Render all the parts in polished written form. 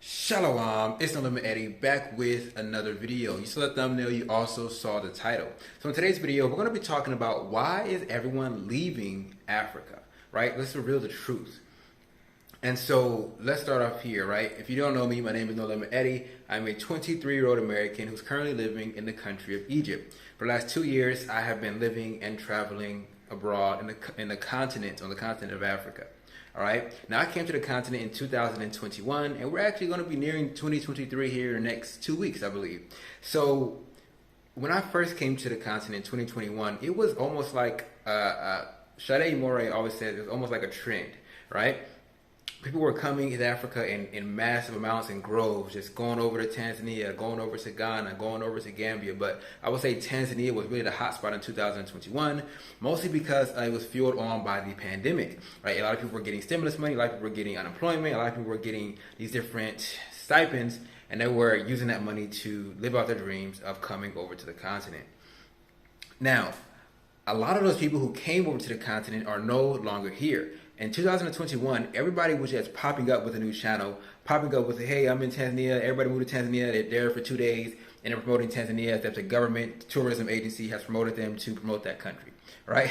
Shalom, it's No Limit Eddie back with another video. You saw the thumbnail, you also saw the title. So in today's video, we're going to be talking about why is everyone leaving Africa, right? Let's reveal the truth. And so let's start off here, right? If you don't know me, my name is No Limit Eddie. I'm a 23-year-old American who's currently living in the country of Egypt. For the last 2 years, I have been living and traveling abroad on the continent of Africa. All right. Now I came to the continent in 2021, and we're actually going to be nearing 2023 here in the next 2 weeks, I believe. So when I first came to the continent in 2021, it was almost like Sade Moray always said, it was almost like a trend, right? People were coming to Africa in massive amounts in groves, just going over to Tanzania, going over to Ghana, going over to Gambia. But I would say Tanzania was really the hotspot in 2021, mostly because it was fueled on by the pandemic, right? A lot of people were getting stimulus money, a lot of people were getting unemployment, a lot of people were getting these different stipends, and they were using that money to live out their dreams of coming over to the continent. Now, a lot of those people who came over to the continent are no longer here. In 2021, everybody was just popping up with a new channel, popping up with, hey, I'm in Tanzania, everybody moved to Tanzania, they're there for 2 days, and they're promoting Tanzania as the government tourism agency has promoted them to promote that country, right?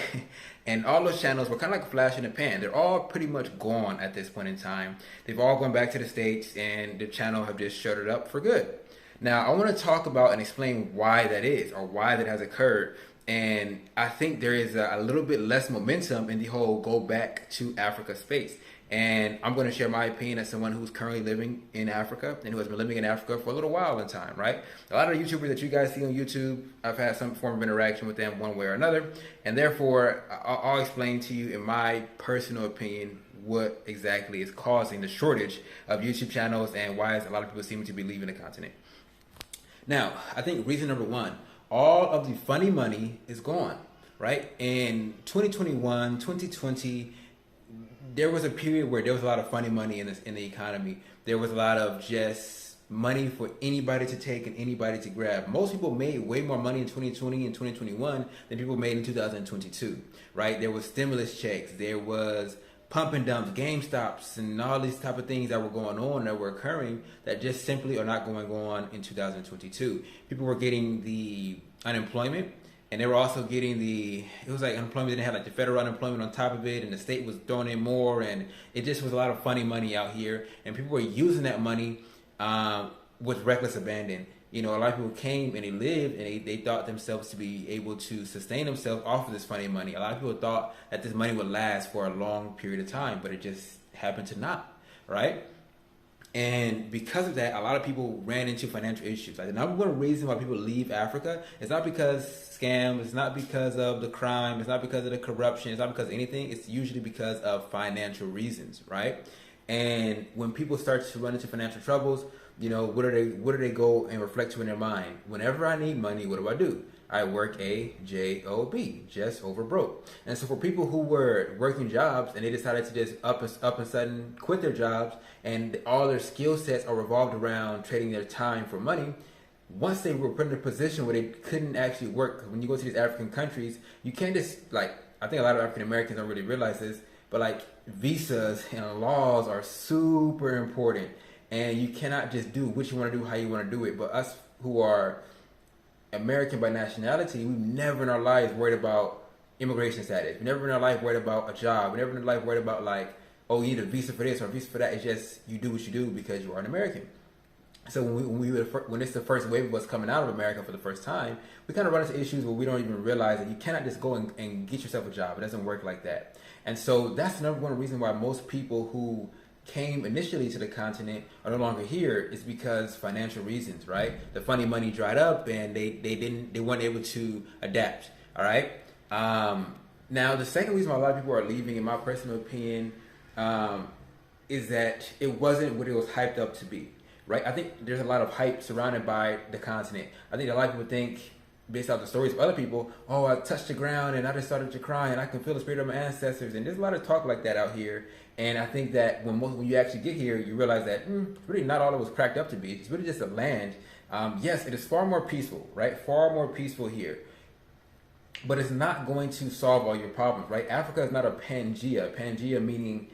And all those channels were kind of like a flash in the pan. They're all pretty much gone at this point in time. They've all gone back to the States, and the channel have just shut it up for good. Now, I want to talk about and explain why that is, or why that has occurred. And I think there is a little bit less momentum in the whole go back to Africa space. And I'm going to share my opinion as someone who's currently living in Africa and who has been living in Africa for a little while in time, right? A lot of the YouTubers that you guys see on YouTube, I've had some form of interaction with them one way or another. And therefore, I'll explain to you in my personal opinion what exactly is causing the shortage of YouTube channels and why a lot of people seem to be leaving the continent. Now, I think reason number one, all of the funny money is gone, right? In 2021, 2020, there was a period where there was a lot of funny money in the economy. There was a lot of just money for anybody to take and anybody to grab. Most people made way more money in 2020 and 2021 than people made in 2022, right? There was stimulus checks. There was pump and dumps, GameStops, and all these type of things that were going on that were occurring that just simply are not going on in 2022. People were getting the unemployment, and they were also getting it was like unemployment didn't have like the federal unemployment on top of it, and the state was throwing in more, and it just was a lot of funny money out here, and people were using that money with reckless abandon. You know, a lot of people came and they lived and they thought themselves to be able to sustain themselves off of this funny money. A lot of people thought that this money would last for a long period of time, but it just happened to not, right? And because of that, a lot of people ran into financial issues. Like the number one reason why people leave Africa is not because scams, it's not because of the crime, it's not because of the corruption, it's not because of anything. It's usually because of financial reasons, right? And when people start to run into financial troubles, you know, what do they go and reflect to in their mind? Whenever I need money, what do? I work a job, just over broke. And so for people who were working jobs and they decided to just up and sudden quit their jobs and all their skill sets are revolved around trading their time for money, once they were put in a position where they couldn't actually work, when you go to these African countries, you can't just, like, I think a lot of African Americans don't really realize this, but like visas and laws are super important. And you cannot just do what you want to do, how you want to do it. But us who are American by nationality, we've never in our lives worried about immigration status. We never in our life worried about a job. We never in our life worried about like, oh, you need a visa for this or a visa for that. It's just you do what you do because you are an American. So when it's the first wave of us coming out of America for the first time, we kind of run into issues where we don't even realize that you cannot just go and get yourself a job. It doesn't work like that. And so that's the number one reason why most people who came initially to the continent are no longer here is because financial reasons, right? The funny money dried up and they weren't able to adapt. All right. Now the second reason why a lot of people are leaving, in my personal opinion, is that it wasn't what it was hyped up to be, right? I think there's a lot of hype surrounded by the continent. I think a lot of people think, based off the stories of other people, oh, I touched the ground and I just started to cry and I can feel the spirit of my ancestors. And there's a lot of talk like that out here. And I think that when you actually get here, you realize that really not all it was cracked up to be. It's really just a land. Yes, it is far more peaceful, right? Far more peaceful here. But it's not going to solve all your problems, right? Africa is not a Pangea. Pangea meaning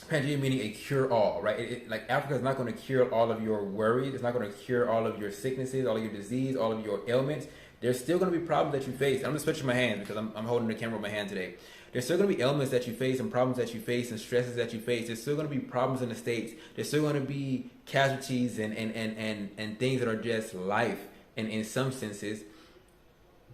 panacea meaning a cure-all, right? Like Africa is not going to cure all of your worries. It's not going to cure all of your sicknesses, all of your disease, all of your ailments. There's still going to be problems that you face. I'm just switching my hands because I'm holding the camera with my hand today. There's still going to be ailments that you face and problems that you face and stresses that you face. There's still going to be problems in the States. There's still going to be casualties and things that are just life and in some senses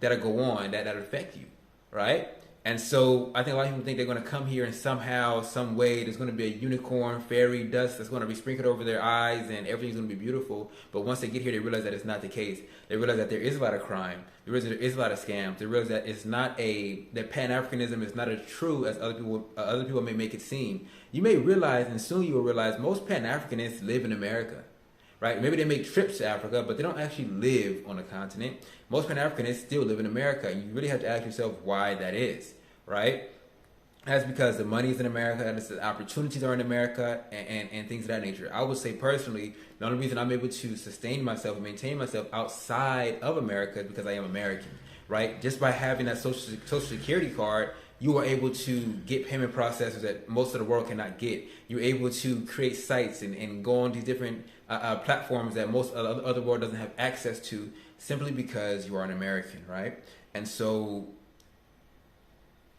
that go on that affect you, right? And so I think a lot of people think they're going to come here and somehow, some way, there's going to be a unicorn, fairy dust that's going to be sprinkled over their eyes and everything's going to be beautiful. But once they get here, they realize that it's not the case. They realize that there is a lot of crime. They realize that there is a lot of scams. They realize that it's not that Pan-Africanism is not as true as other people may make it seem. You may realize, and soon you will realize, most Pan-Africanists live in America. Right? Maybe they make trips to Africa, but they don't actually live on the continent. Most Pan-Africanists still live in America. And you really have to ask yourself why that is, right? That's because the money is in America, and the opportunities are in America, and things of that nature. I would say personally, the only reason I'm able to sustain myself and maintain myself outside of America is because I am American, right? Just by having that social security card, you are able to get payment processors that most of the world cannot get. You're able to create sites and go on these different platforms that most of the other world doesn't have access to, simply because you are an American, right? And so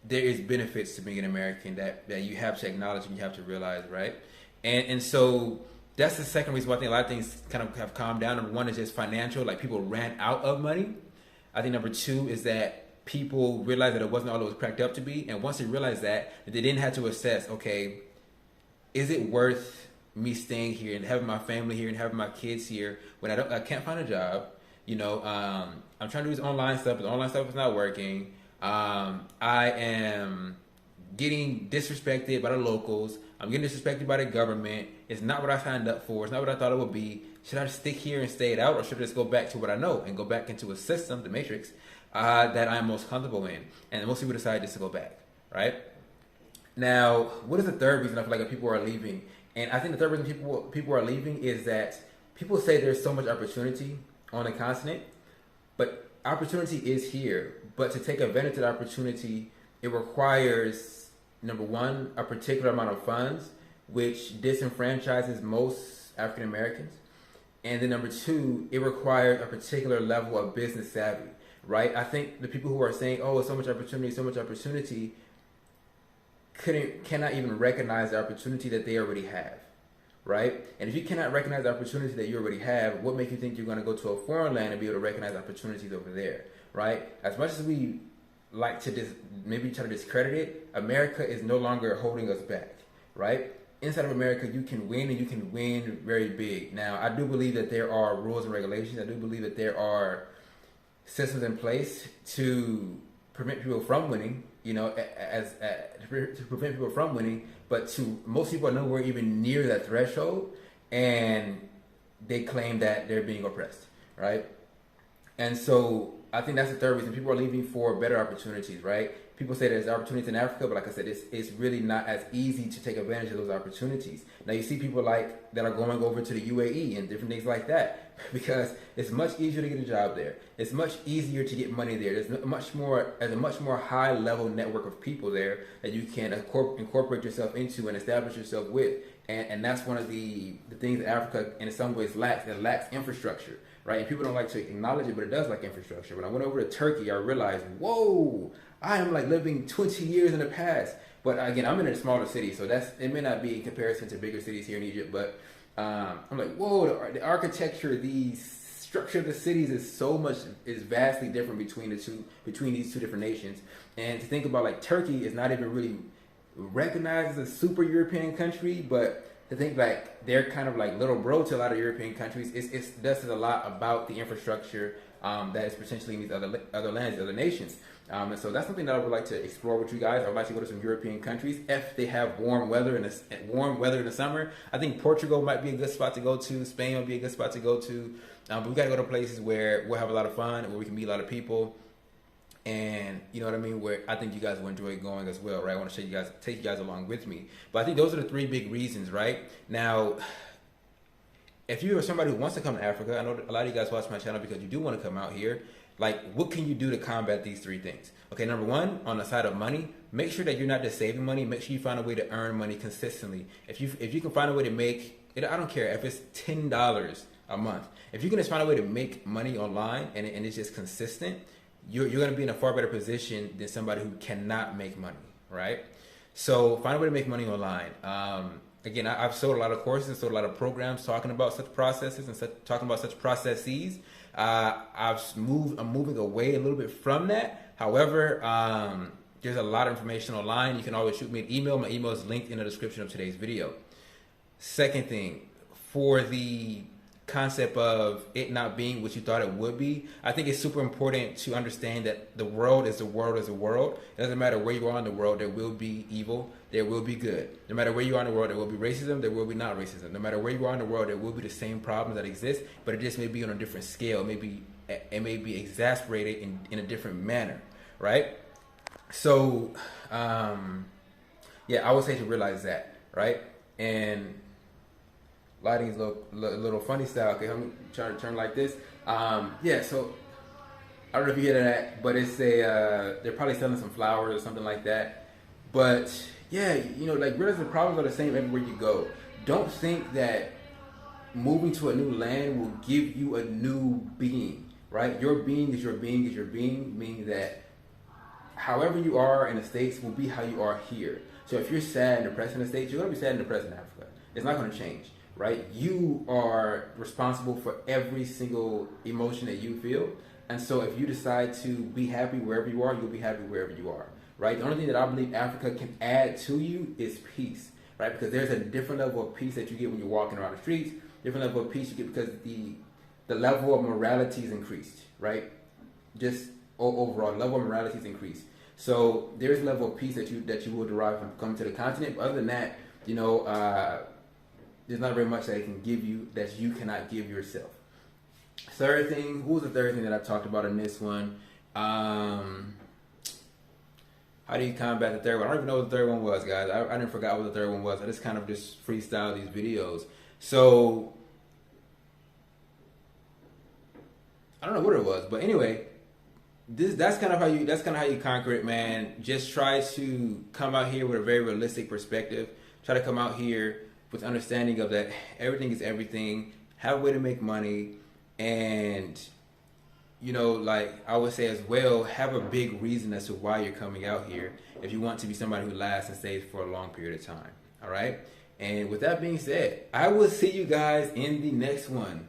there is benefits to being an American that you have to acknowledge and you have to realize, right? And so that's the second reason why I think a lot of things kind of have calmed down. Number one is just financial, like people ran out of money. I think number two is that people realized that it wasn't all it was cracked up to be. And once they realized that, they didn't have to assess, okay, is it worth me staying here and having my family here and having my kids here when I can't find a job? You know, I'm trying to do this online stuff, but the online stuff is not working. I am getting disrespected by the locals. I'm getting disrespected by the government. It's not what I signed up for. It's not what I thought it would be. Should I stick here and stay it out, or should I just go back to what I know and go back into a system, the matrix, that I'm most comfortable in? And most people decide just to go back, right? Now, what is the third reason I feel like people are leaving? And I think the third reason people are leaving is that people say there's so much opportunity on the continent, but opportunity is here. But to take advantage of the opportunity, it requires, number one, a particular amount of funds, which disenfranchises most African Americans. And then number two, it requires a particular level of business savvy, right? I think the people who are saying, oh, so much opportunity, cannot even recognize the opportunity that they already have, right? And if you cannot recognize the opportunity that you already have, what makes you think you're going to go to a foreign land and be able to recognize opportunities over there, right? As much as we like to maybe try to discredit it, America is no longer holding us back, right? Inside of America, you can win, and you can win very big. Now, I do believe that there are rules and regulations. I do believe that there are systems in place to prevent people from winning, you know, to prevent people from winning, but most people are nowhere even near that threshold, and they claim that they're being oppressed, right? And so I think that's the third reason people are leaving for better opportunities, right? People say there's opportunities in Africa, but like I said, it's really not as easy to take advantage of those opportunities. Now you see people that are going over to the UAE and different things like that, because it's much easier to get a job there. It's much easier to get money there. There's a much more high level network of people there that you can incorporate yourself into and establish yourself with. And that's one of the things that Africa in some ways lacks. It lacks infrastructure, right? And people don't like to acknowledge it, but it does lack infrastructure. When I went over to Turkey, I realized, whoa, I am like living 20 years in the past. But again, I'm in a smaller city, so it may not be in comparison to bigger cities here in Egypt, but I'm like, whoa, the architecture, the structure of the cities is vastly different between these two different nations. And to think about, like, Turkey is not even really recognized as a super European country, but to think like they're kind of like little bro to a lot of European countries, it does a lot about the infrastructure that is potentially in these other lands, other nations. And so that's something that I would like to explore with you guys. I would like to go to some European countries if they have warm weather in the summer. I think Portugal might be a good spot to go to. Spain would be a good spot to go to. But we got to go to places where we'll have a lot of fun, where we can meet a lot of people. And you know what I mean, where I think you guys will enjoy going as well, right? I want to take you guys along with me. But I think those are the three big reasons, right? Now, if you are somebody who wants to come to Africa, I know a lot of you guys watch my channel because you do want to come out here. Like, what can you do to combat these three things? Okay, number one, on the side of money, make sure that you're not just saving money. Make sure you find a way to earn money consistently. If you can find a way to make it, I don't care if it's $10 a month. If you can just find a way to make money online and it's just consistent, you're going to be in a far better position than somebody who cannot make money, right? So find a way to make money online. Again, I've sold a lot of courses, sold a lot of programs talking about such processes and talking about such processes. I'm moving away a little bit from that. However, there's a lot of information online. You can always shoot me an email. My email is linked in the description of today's video. Second thing, for the concept of it not being what you thought it would be, I think it's super important to understand that the world is the world is the world. It doesn't matter where you are in the world, there will be evil, there will be good. No matter where you are in the world, there will be racism, there will be not racism. No matter where you are in the world, there will be the same problems that exist, but it just may be on a different scale. It may be exasperated in a different manner, right? So, yeah, I would say to realize that, right? And lighting is a little funny style. Okay, I'm trying to turn like this. Yeah, so I don't know if you hear that, but it's they're probably selling some flowers or something like that. But yeah, you know, like realize the problems are the same everywhere you go. Don't think that moving to a new land will give you a new being, right? Your being is your being is your being, meaning that however you are in the States will be how you are here. So if you're sad and depressed in the States, you're gonna be sad and depressed in Africa. It's not gonna change. Right? You are responsible for every single emotion that you feel. And so if you decide to be happy wherever you are, you'll be happy wherever you are. Right? The only thing that I believe Africa can add to you is peace. Right? Because there's a different level of peace that you get when you're walking around the streets, different level of peace you get because the level of morality is increased. Right? Just overall, the level of morality is increased. So there's a level of peace that you will derive from coming to the continent. But other than that, you know, there's not very much that it can give you that you cannot give yourself. Third thing, what was the third thing that I talked about in this one? How do you combat the third one? I don't even know what the third one was, guys. I didn't forget what the third one was. I just kind of just freestyle these videos. So I don't know what it was, but anyway, that's kind of how you conquer it, man. Just try to come out here with a very realistic perspective. Try to come out here with understanding of that everything is everything, have a way to make money, and, you know, like I would say as well, have a big reason as to why you're coming out here if you want to be somebody who lasts and stays for a long period of time, all right? And with that being said, I will see you guys in the next one.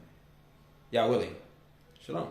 Yah willing. Shalom.